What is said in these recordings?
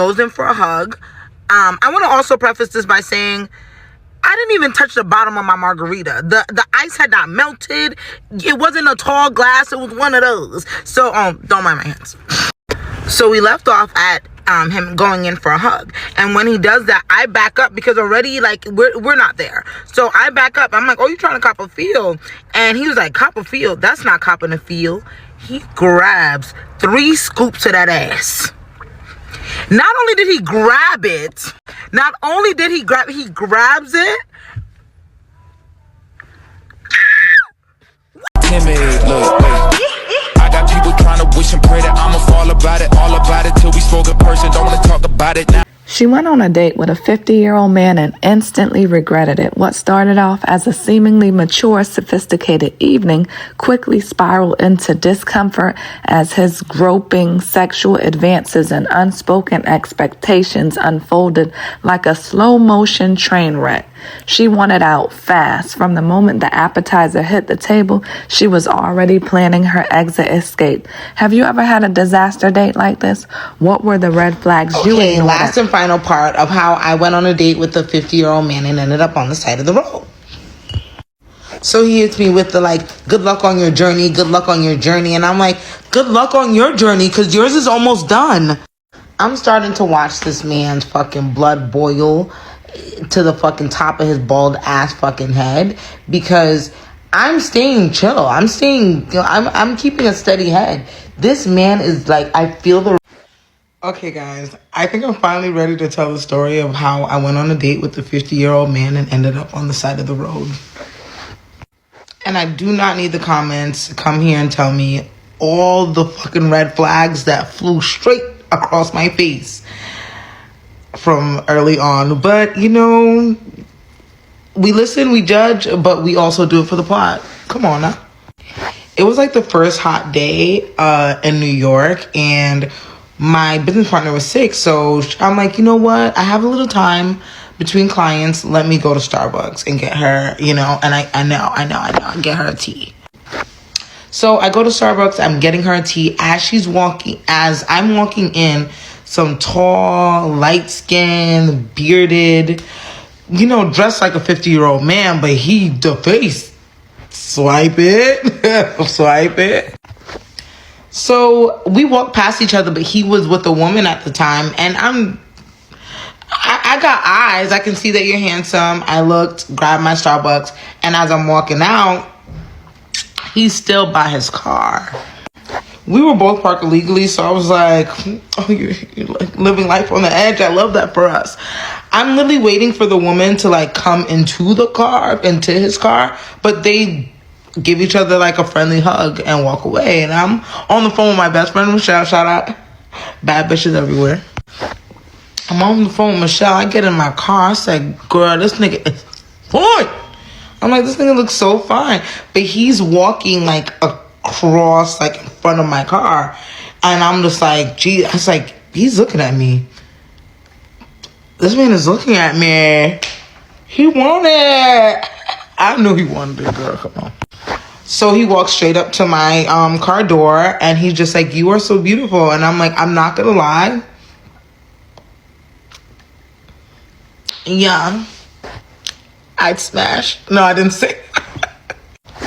Goes in for a hug. I want to also preface this by saying I didn't even touch the bottom of my margarita. The ice had not melted. It wasn't a tall glass. It was one of those. So don't mind my hands. So we left off at him going in for a hug, and when he does that, I back up because already like we're not there. So I back up. I'm like, oh, you trying to cop a feel? And he was like, cop a feel? That's not copping a feel. He grabs 3 scoops of that ass. Not only did he grab it, he grabs it. Timid, look, wait. I got people trying to wish and pray that I'ma fall about it till we spoke in person. Don't wanna talk about it now. She went on a date with a 50-year-old man and instantly regretted it. What started off as a seemingly mature, sophisticated evening quickly spiraled into discomfort as his groping sexual advances and unspoken expectations unfolded like a slow-motion train wreck. She wanted out fast. From the moment the appetizer hit the table, she was already planning her exit escape. Have you ever had a disaster date like this? What were the red flags you ignored? Okay, last and final part of how I went on a date with a 50-year-old man and ended up on the side of the road. So he hits me with the like, good luck on your journey, good luck on your journey. And I'm like, good luck on your journey because yours is almost done. I'm starting to watch this man's fucking blood boil to the fucking top of his bald ass fucking head because I'm staying chill. I'm keeping a steady head. This man is like, I feel the... Okay, guys, I think I'm finally ready to tell the story of how I went on a date with a 50-year-old man and ended up on the side of the road. And I do not need the comments to come here and tell me all the fucking red flags that flew straight across my face from early on. But, you know, we listen, we judge, but we also do it for the plot. Come on now. It was like the first hot day in New York, and my business partner was sick. So I'm like, you know what? I have a little time between clients. Let me go to Starbucks and get her, you know, and I know, get her a tea. So I go to Starbucks, I'm getting her a tea. As I'm walking in, some tall, light-skinned, bearded, you know, dressed like a 50-year-old man, but the face, swipe it. So we walked past each other, but he was with a woman at the time, and I got eyes. I can see that you're handsome. I looked, grabbed my Starbucks, and as I'm walking out, he's still by his car. We were both parked illegally, so I was like, oh, you're like living life on the edge. I love that for us. I'm literally waiting for the woman to like come into his car, but they give each other like a friendly hug and walk away. And I'm on the phone with my best friend, Michelle. Shout out. Bad bitches everywhere. I'm on the phone with Michelle. I get in my car. I say, girl, this nigga is fine. I'm like, this nigga looks so fine. But he's walking like across, like in front of my car. And I'm just like, gee, I was like, he's looking at me. This man is looking at me. He wanted it. I knew he wanted it, girl. Come on. So he walks straight up to my car door, and he's just like, you are so beautiful. And I'm like, I'm not gonna lie. Yeah. I'd smash. No, I didn't say.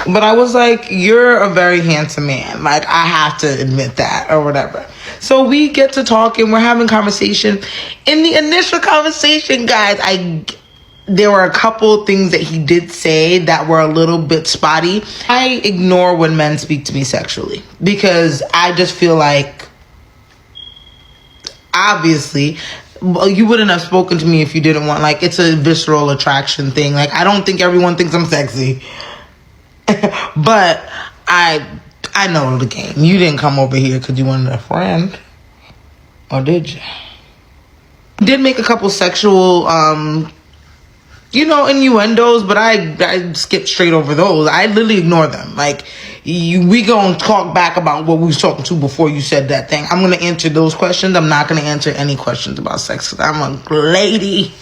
But I was like, you're a very handsome man. Like, I have to admit that or whatever. So we get to talk and we're having conversation. In the initial conversation, guys, there were a couple things that he did say that were a little bit spotty. I ignore when men speak to me sexually because I just feel like, obviously, you wouldn't have spoken to me if you didn't want, like, it's a visceral attraction thing. Like, I don't think everyone thinks I'm sexy. But I know the game. You didn't come over here because you wanted a friend. Or did you? Did make a couple sexual, innuendos, but I skipped straight over those. I literally ignore them. Like, we gonna talk back about what we was talking to before you said that thing. I'm gonna answer those questions. I'm not gonna answer any questions about sex because I'm a lady.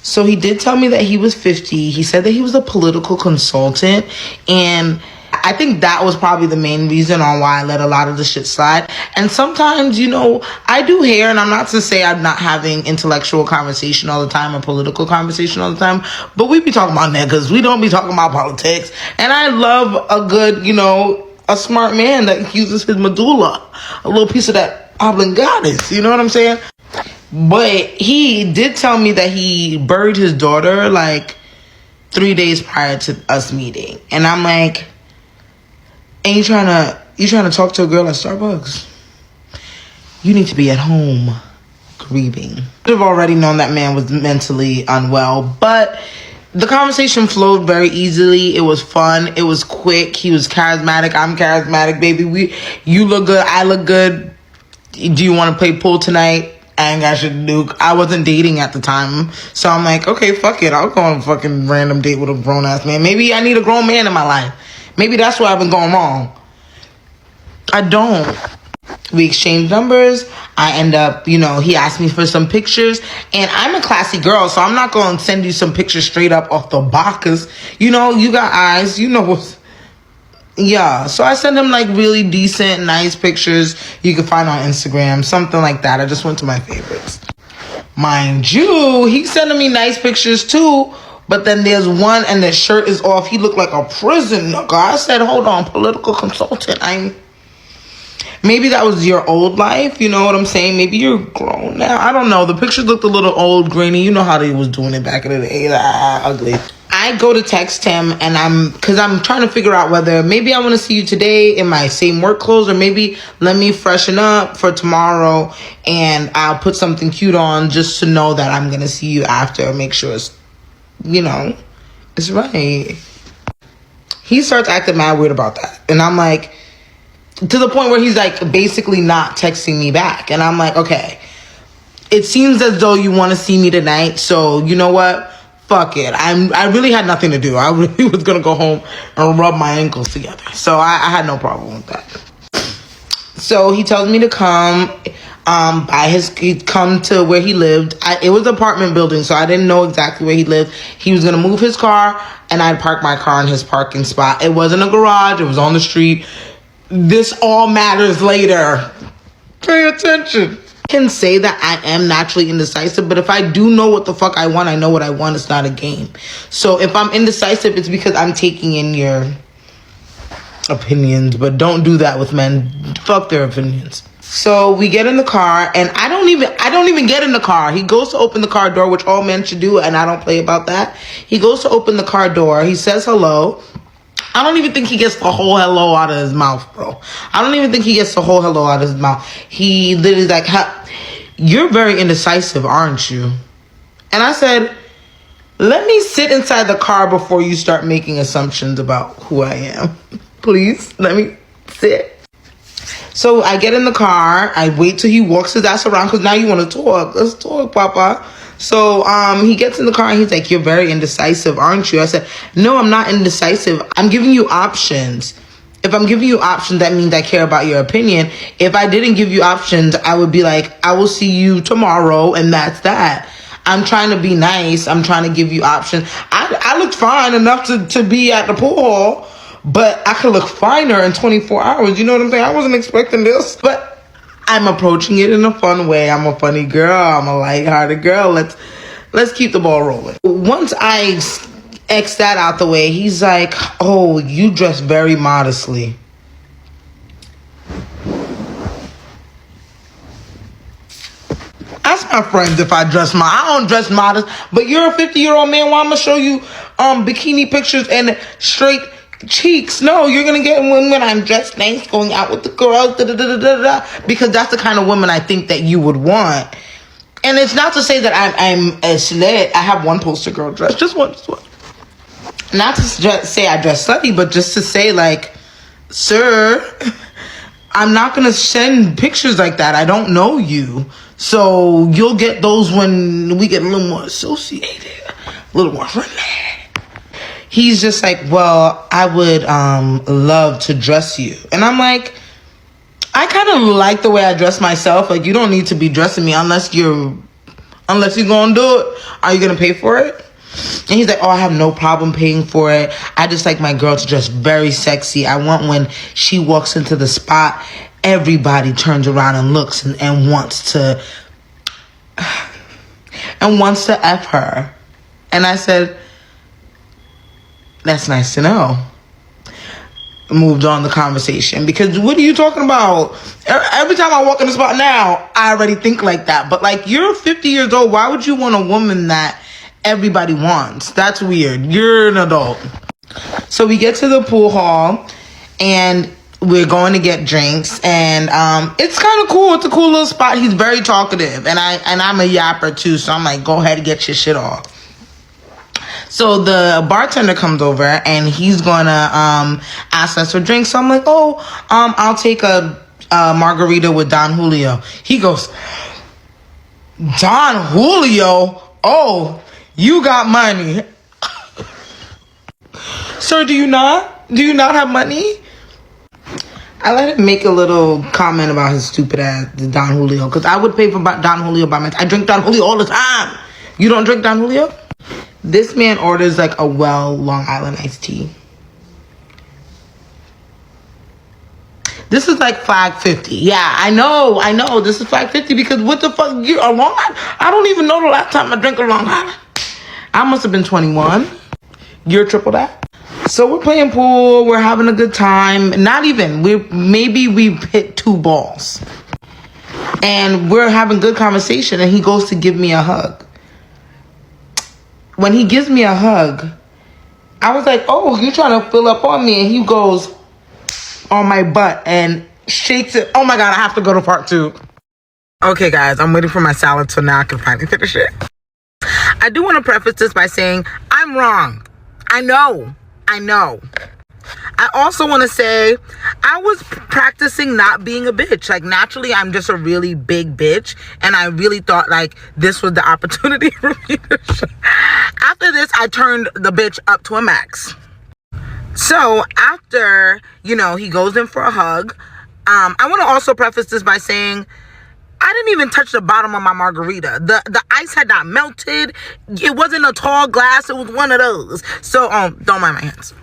So he did tell me that he was 50. He said that he was a political consultant, and I think that was probably the main reason on why I let a lot of the shit slide. And sometimes, you know, I do hear, and I'm not to say I'm not having intellectual conversation all the time or political conversation all the time, but we be talking about niggas. We don't be talking about politics. And I love a good, you know, a smart man that uses his medulla, a little piece of that oblongatus, you know what I'm saying? But he did tell me that he buried his daughter like 3 days prior to us meeting. And I'm like, and you trying to talk to a girl at Starbucks? You need to be at home grieving. I've already known that man was mentally unwell, but the conversation flowed very easily. It was fun. It was quick. He was charismatic. I'm charismatic, baby. You look good. I look good. Do you want to play pool tonight? I ain't got shit to do. I wasn't dating at the time. So I'm like, okay, fuck it. I'll go on a fucking random date with a grown-ass man. Maybe I need a grown man in my life. Maybe that's where I've been going wrong. I don't. We exchanged numbers. I end up, you know, he asked me for some pictures. And I'm a classy girl, so I'm not going to send you some pictures straight up off the bacchus. You know, you got eyes. You know what's... Yeah, so I sent him like really decent, nice pictures you can find on Instagram, something like that. I just went to my favorites. Mind you, he's sending me nice pictures too, but then there's one and the shirt is off. He looked like a prison nigga. I said, hold on, political consultant. Maybe that was your old life, you know what I'm saying? Maybe you're grown now. I don't know. The pictures looked a little old, grainy. You know how they was doing it back in the day. Ugly. I go to text him and because I'm trying to figure out whether maybe I want to see you today in my same work clothes, or maybe let me freshen up for tomorrow and I'll put something cute on just to know that I'm going to see you after. Make sure it's, you know, it's right. He starts acting mad weird about that. And I'm like, to the point where he's like basically not texting me back. And I'm like, okay, it seems as though you want to see me tonight. So you know what? Fuck it. I really had nothing to do. I really was going to go home and rub my ankles together. So I had no problem with that. So he tells me to come come to where he lived. It was an apartment building, so I didn't know exactly where he lived. He was going to move his car and I'd park my car in his parking spot. It wasn't a garage. It was on the street. This all matters later. Pay attention. I can say that I am naturally indecisive, but if I do know what the fuck I want, I know what I want. It's not a game. So if I'm indecisive, it's because I'm taking in your opinions, but don't do that with men. Fuck their opinions. So we get in the car, and I don't even get in the car. He goes to open the car door, which all men should do, and I don't play about that. He goes to open the car door. He says hello. I don't even think he gets the whole hello out of his mouth, bro. I don't even think he gets the whole hello out of his mouth. He literally like, you're very indecisive, aren't you? And I said, let me sit inside the car before you start making assumptions about who I am. Please, let me sit. So I get in the car. I wait till he walks his ass around because now you want to talk. Let's talk, Papa. So he gets in the car and he's like, you're very indecisive, aren't you? I said, no, I'm not indecisive. I'm giving you options. If I'm giving you options, that means I care about your opinion. If I didn't give you options, I would be like, I will see you tomorrow, and that's that. I'm trying to be nice. I'm trying to give you options. I looked fine enough to be at the pool hall, but I could look finer in 24 hours. You know what I'm saying? I wasn't expecting this, but I'm approaching it in a fun way. I'm a funny girl. I'm a lighthearted girl. Let's keep the ball rolling. Once I X that out the way, he's like, oh, you dress very modestly. Ask my friends if I dress I don't dress modest, but you're a 50-year-old man. Why I'm gonna show you bikini pictures and straight cheeks? No, you're gonna get when I'm dressed nice, going out with the girls, because that's the kind of woman I think that you would want. And it's not to say that I'm a slut. I have one poster girl dress, just one. Not to say I dress slutty, but just to say, like, sir, I'm not going to send pictures like that. I don't know you. So you'll get those when we get a little more associated, a little more friendly. He's just like, well, I would love to dress you. And I'm like, I kind of like the way I dress myself. Like, you don't need to be dressing me unless you're going to do it. Are you going to pay for it? And he's like, oh, I have no problem paying for it. I just like my girl to dress very sexy. I want when she walks into the spot, everybody turns around and looks and wants to F her. And I said, that's nice to know. Moved on the conversation, because what are you talking about? Every time I walk in the spot now, I already think like that. But like, you're 50 years old. Why would you want a woman that everybody wants? That's weird. You're an adult. So we get to the pool hall and we're going to get drinks, and it's kind of cool. It's a cool little spot. He's very talkative, and I'm a yapper too, so I'm like, go ahead and get your shit off. So the bartender comes over and he's gonna ask us for drinks. So I'm like, I'll take a margarita with Don Julio. He goes, Don Julio? Oh, you got money. Sir, do you not? Do you not have money? I let him make a little comment about his stupid ass, Don Julio, because I would pay for Don Julio by myself. I drink Don Julio all the time. You don't drink Don Julio? This man orders like a Long Island iced tea. This is like flag 50. Yeah, I know. This is flag 50 because what the fuck? You a Long Island? I don't even know the last time I drank a Long Island. I must have been 21. You're triple that. So we're playing pool. We're having a good time. Not even. Maybe we hit 2 balls. And we're having good conversation, and he goes to give me a hug. When he gives me a hug, I was like, oh, you trying to fill up on me? And he goes on my butt and shakes it. Oh my God, I have to go to part 2. Okay, guys, I'm waiting for my salad so now I can finally finish it. I do want to preface this by saying I'm wrong. I know. I also want to say I was practicing not being a bitch. Like, naturally, I'm just a really big bitch. And I really thought, like, this was the opportunity for me to show. After this, I turned the bitch up to a max. So, after, he goes in for a hug, I want to also preface this by saying I didn't even touch the bottom of my margarita. The ice had not melted. It wasn't a tall glass. It was one of those. So, don't mind my hands.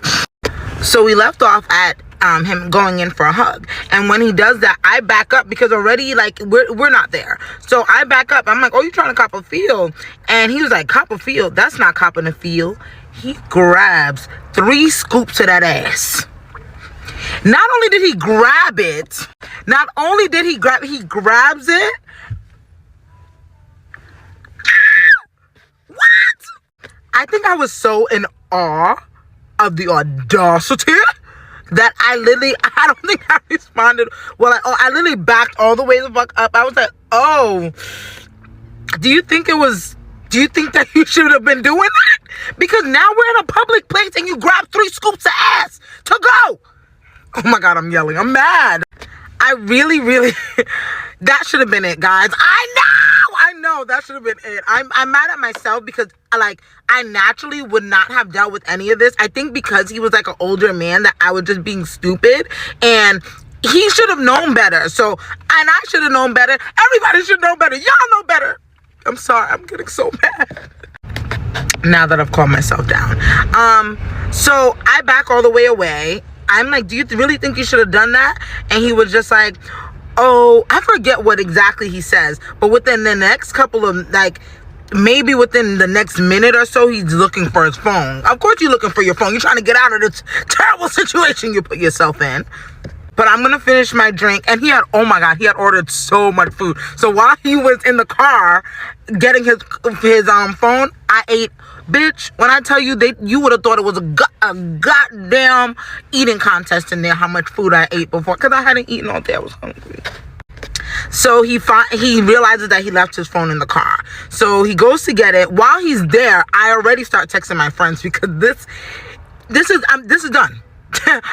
So we left off at him going in for a hug. And when he does that, I back up because already, like, we're not there. So I back up. I'm like, oh, you trying to cop a feel? And he was like, cop a feel? That's not copping a feel. He grabs 3 scoops of that ass. Not only did he grab it, he grabs it. What? I think I was so in awe of the audacity that I don't think I responded. Well, I literally backed all the way the fuck up. I was like, oh, do you think that you should have been doing that? Because now we're in a public place and you grab 3 scoops of ass to go. Oh my God, I'm yelling. I'm mad. I really, that should have been it, guys. I know that should have been it. I'm mad at myself because I naturally would not have dealt with any of this. I think because he was like an older man that I was just being stupid, and he should have known better. So, and I should have known better. Everybody should know better. Y'all know better. I'm sorry. I'm getting so mad now that I've calmed myself down. So I back all the way away. I'm like, do you really think you should have done that? And he was just like, oh, I forget what exactly he says, but within the next couple of, maybe within the next minute or so, he's looking for his phone. Of course you're looking for your phone. You're trying to get out of this terrible situation you put yourself in. But I'm going to finish my drink. And he had ordered so much food. So while he was in the car getting his phone, I ate. Bitch, when I tell you, you would have thought it was a goddamn eating contest in there, how much food I ate before. Because I hadn't eaten all day. I was hungry. So he realizes that he left his phone in the car. So he goes to get it. While he's there, I already start texting my friends because this is done.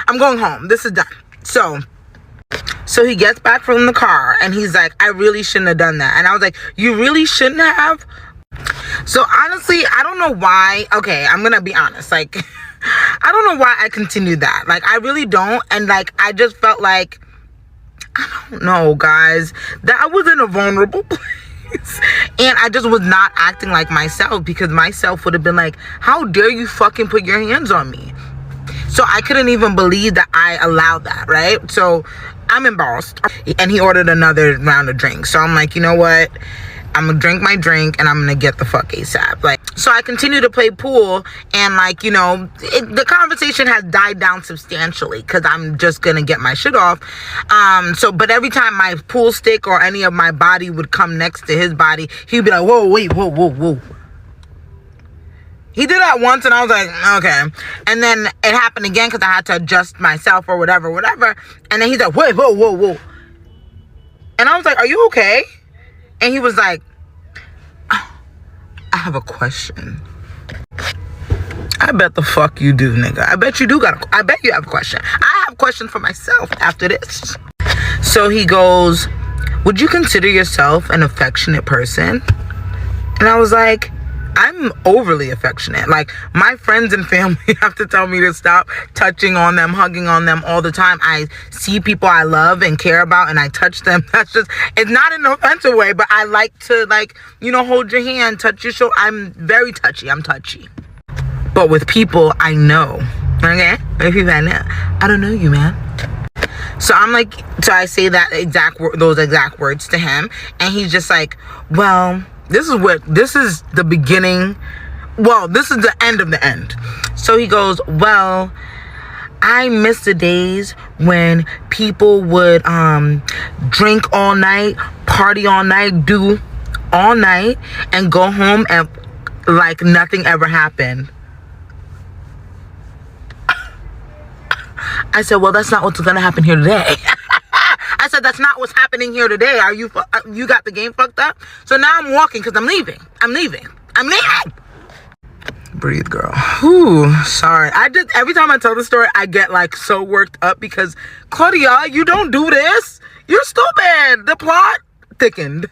I'm going home. This is done. So he gets back from the car and he's like, I really shouldn't have done that. And I was like, you really shouldn't have? So honestly, I don't know why. Okay, I'm gonna be honest. I don't know why I continued that. I really don't. And I just felt like, I don't know, guys, that I was in a vulnerable place. And I just was not acting like myself, because myself would have been like, how dare you fucking put your hands on me? So I couldn't even believe that I allowed that, right? So I'm embarrassed. And he ordered another round of drinks. So I'm like, you know what? I'm gonna drink my drink and I'm gonna get the fuck ASAP. Like, so I continue to play pool, and like, you know, the conversation has died down substantially because I'm just gonna get my shit off. But every time my pool stick or any of my body would come next to his body, he'd be like, whoa, wait, whoa, whoa, whoa. He did that once and I was like, okay. And then it happened again because I had to adjust myself or whatever. And then he's like, wait, whoa, whoa, whoa. And I was like, are you okay? And he was like, oh, I have a question. I bet the fuck you do, nigga. I bet you have a question. I have a question for myself after this. So he goes, would you consider yourself an affectionate person? And I was like, I'm overly affectionate. Like, my friends and family have to tell me to stop touching on them, hugging on them all the time. I see people I love and care about and I touch them. It's not in an offensive way, but I like to, like, you know, hold your hand, touch your shoulder. I'm very touchy. I'm touchy. But with people I know, okay? With people I know, I don't know you, man. So I'm like, so I say those exact words to him, and he's just like, well, this is the beginning. Well, this is the end of the end. So he goes, well, I miss the days when people would drink all night, party all night, do all night, and go home and like nothing ever happened. I said, well, that's not what's gonna happen here today. I said, that's not what's happening here today. You got the game fucked up? So now I'm walking because I'm leaving. Breathe, girl. Whew, sorry. Every time I tell the story, I get like so worked up because, Claudia, you don't do this. You're stupid. The plot thickened.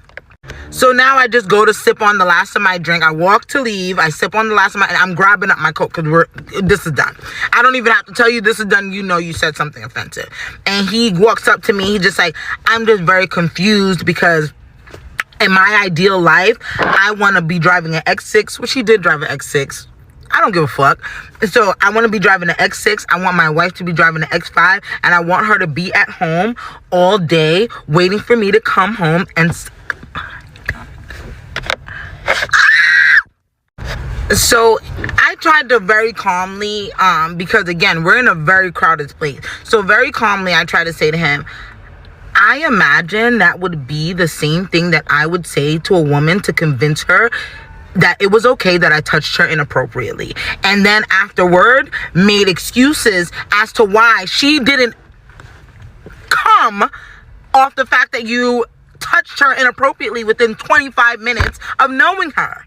So now I just go to sip on the last of my drink. I walk to leave. I sip on the last of and I'm grabbing up my coat because this is done. I don't even have to tell you this is done. You know you said something offensive. And he walks up to me. He's just like, I'm just very confused because in my ideal life, I want to be driving an X6, which he did drive an X6. I don't give a fuck. So I want to be driving an X6. I want my wife to be driving an X5. And I want her to be at home all day waiting for me to come home and... So I tried to very calmly, because again, we're in a very crowded place. So very calmly, I tried to say to him, I imagine that would be the same thing that I would say to a woman to convince her that it was okay that I touched her inappropriately. And then afterward, made excuses as to why she didn't come off the fact that you touched her inappropriately within 25 minutes of knowing her.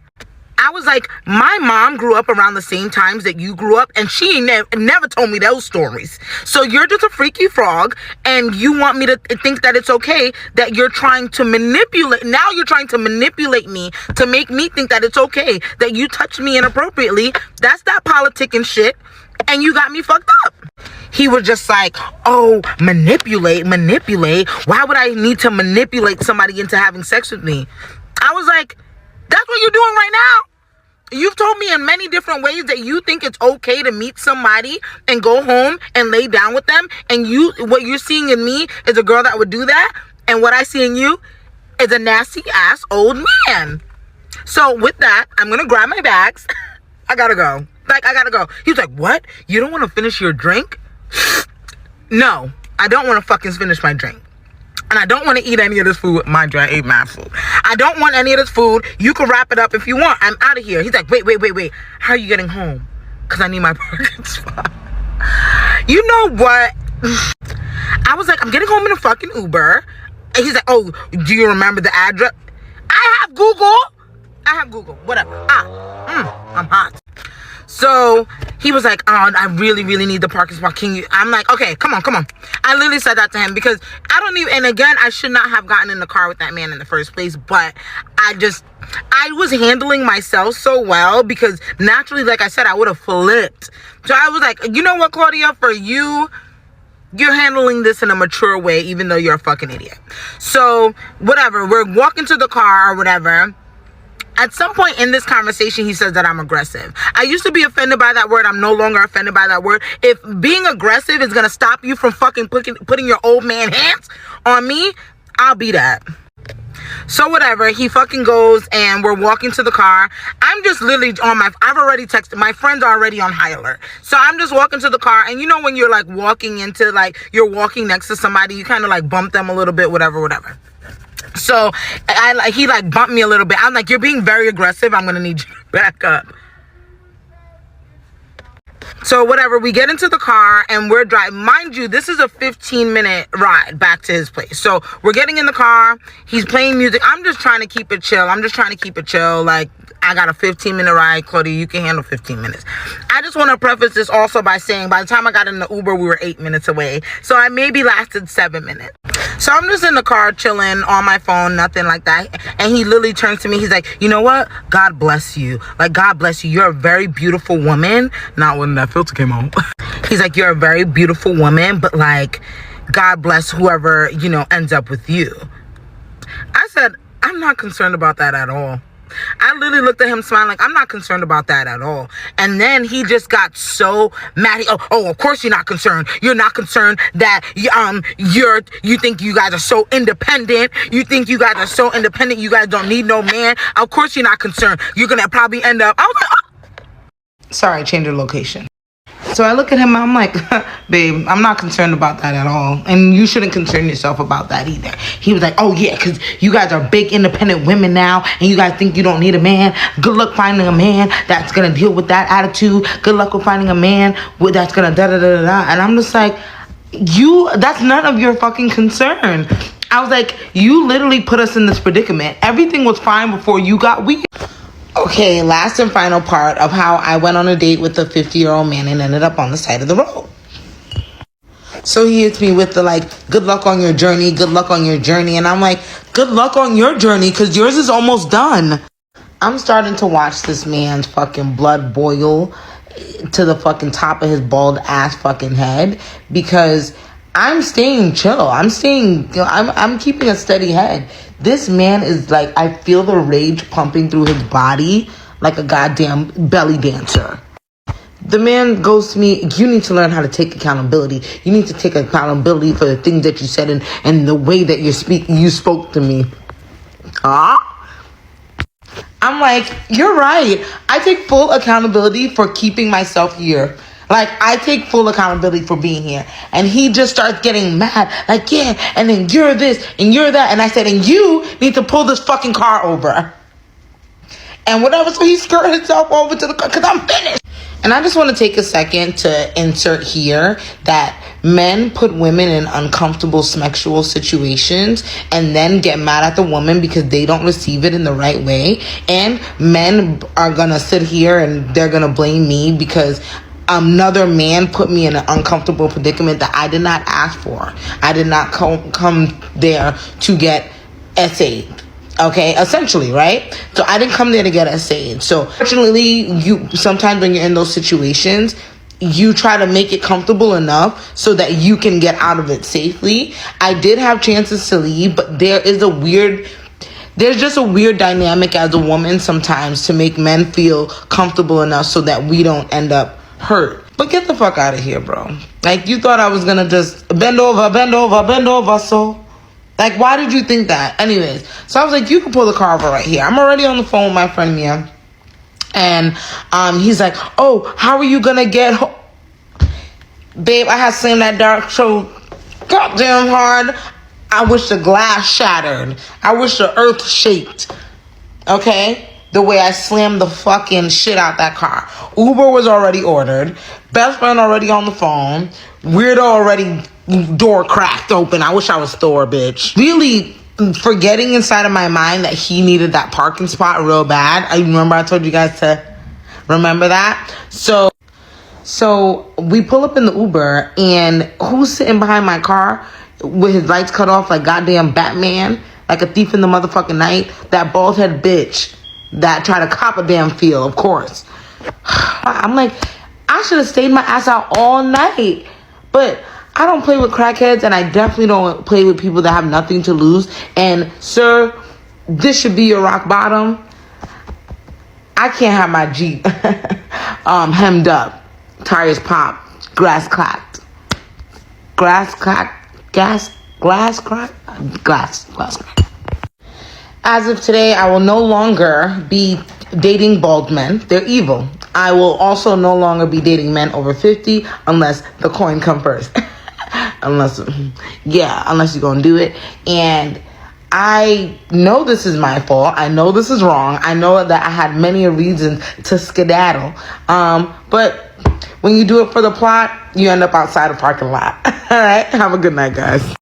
I was like, my mom grew up around the same times that you grew up, and she never told me those stories. So you're just a freaky frog, and you want me to think that it's okay that you're trying to manipulate. Now you're trying to manipulate me to make me think that it's okay that you touched me inappropriately. That's that politicking shit, and you got me fucked up. He was just like, oh, manipulate. Why would I need to manipulate somebody into having sex with me? I was like, that's what you're doing right now. You've told me in many different ways that you think it's okay to meet somebody and go home and lay down with them. And what you're seeing in me is a girl that would do that. And what I see in you is a nasty ass old man. So with that, I'm going to grab my bags. I gotta go. He was like, what? You don't want to finish your drink? No, I don't want to fucking finish my drink. And I don't want to eat any of this food. Mind you, I ate mad food. I don't want any of this food. You can wrap it up if you want. I'm out of here. He's like, wait. How are you getting home? Because I need my parking spot. You know what? I was like, I'm getting home in a fucking Uber. And he's like, oh, do you remember the address? I have Google. Whatever. I'm hot. So he was like, oh, I really need the parking spot. I'm like, okay, come on. I literally said that to him because and again, I should not have gotten in the car with that man in the first place, but I was handling myself so well because naturally, like I said, I would have flipped. So I was like, you know what, Claudia, for you're handling this in a mature way, even though you're a fucking idiot. So whatever, we're walking to the car or whatever. At some point in this conversation, he says that I'm aggressive. I used to be offended by that word. I'm no longer offended by that word. If being aggressive is going to stop you from fucking putting your old man hands on me, I'll be that. So whatever, he fucking goes and we're walking to the car. I'm just literally I've already texted, my friends are already on high alert. So I'm just walking to the car, and you know when you're like walking into, like, you're walking next to somebody, you kind of like bump them a little bit, whatever. So he like bumped me a little bit. I'm like, you're being very aggressive. I'm going to need you to back up. So whatever, we get into the car and we're driving. Mind you, this is a 15-minute ride back to his place. So we're getting in the car. He's playing music. I'm just trying to keep it chill. Like, I got a 15-minute ride. Claudia, you can handle 15 minutes. I just want to preface this also by saying by the time I got in the Uber, we were 8 minutes away. So I maybe lasted 7 minutes. So I'm just in the car chilling on my phone, nothing like that. And he literally turns to me. He's like, you know what? God bless you. Like, God bless you. You're a very beautiful woman. Not when that filter came on. He's like, you're a very beautiful woman, but like, God bless whoever, you know, ends up with you. I said, I'm not concerned about that at all. I literally looked at him smiling like, I'm not concerned about that at all. And then he just got so mad. Oh, of course you're not concerned. You're not concerned that you think you guys are so independent. You guys don't need no man. Of course you're not concerned. You're gonna probably end up. I was like, oh. Sorry, change your location. So I look at him, I'm like, babe, I'm not concerned about that at all. And you shouldn't concern yourself about that either. He was like, oh yeah, because you guys are big independent women now, and you guys think you don't need a man. Good luck finding a man that's going to deal with that attitude. Good luck with finding a man that's going to da-da-da-da-da. And I'm just like, that's none of your fucking concern. I was like, you literally put us in this predicament. Everything was fine before you got weird. Okay, last and final part of how I went on a date with a 50-year-old man and ended up on the side of the road. So he hits me with the like, good luck on your journey, good luck on your journey. And I'm like, good luck on your journey, because yours is almost done. I'm starting to watch this man's fucking blood boil to the fucking top of his bald ass fucking head, because I'm staying chill. I'm keeping a steady head. This man is like, I feel the rage pumping through his body like a goddamn belly dancer. The man goes to me, you need to learn how to take accountability. You need to take accountability for the things that you said and the way that you spoke to me. I'm like, you're right. I take full accountability for keeping myself here. Like, I take full accountability for being here. And he just starts getting mad. Like, yeah, and then you're this, and you're that. And I said, and you need to pull this fucking car over. And whatever, so he skirted himself over to the car, because I'm finished. And I just want to take a second to insert here that men put women in uncomfortable sexual situations and then get mad at the woman because they don't receive it in the right way. And men are going to sit here and they're going to blame me because another man put me in an uncomfortable predicament that I did not ask for. I did not come there to get essayed. Okay, essentially, right? So I didn't come there to get essayed. So fortunately, sometimes when you're in those situations, you try to make it comfortable enough so that you can get out of it safely. I did have chances to leave, but there's just a weird dynamic as a woman sometimes to make men feel comfortable enough so that we don't end up hurt. But get the fuck out of here, bro. Like, you thought I was gonna just bend over, so like, why did you think that? Anyways, so I was like, you can pull the car over right here. I'm already on the phone with my friend Mia, and he's like, oh, how are you gonna get home? Babe, I had slammed that dark so goddamn hard, I wish the glass shattered. I wish the earth shaked. Okay? The way I slammed the fucking shit out that car. Uber was already ordered. Best friend already on the phone. Weirdo already door cracked open. I wish I was Thor, bitch. Really forgetting inside of my mind that he needed that parking spot real bad. I remember I told you guys to remember that. So we pull up in the Uber, and who's sitting behind my car with his lights cut off like goddamn Batman, like a thief in the motherfucking night? That bald head bitch that tried to cop a damn feel, of course. I'm like, I should have stayed my ass out all night. But I don't play with crackheads, and I definitely don't play with people that have nothing to lose. And sir, this should be your rock bottom. I can't have my Jeep hemmed up, tires popped, glass cracked. Glass cracked. As of today, I will no longer be dating bald men. They're evil. I will also no longer be dating men over 50 unless the coin come first. unless you're gonna do it. And I know this is my fault. I know this is wrong. I know that I had many reasons to skedaddle. But when you do it for the plot, you end up outside a parking lot. All right. Have a good night, guys.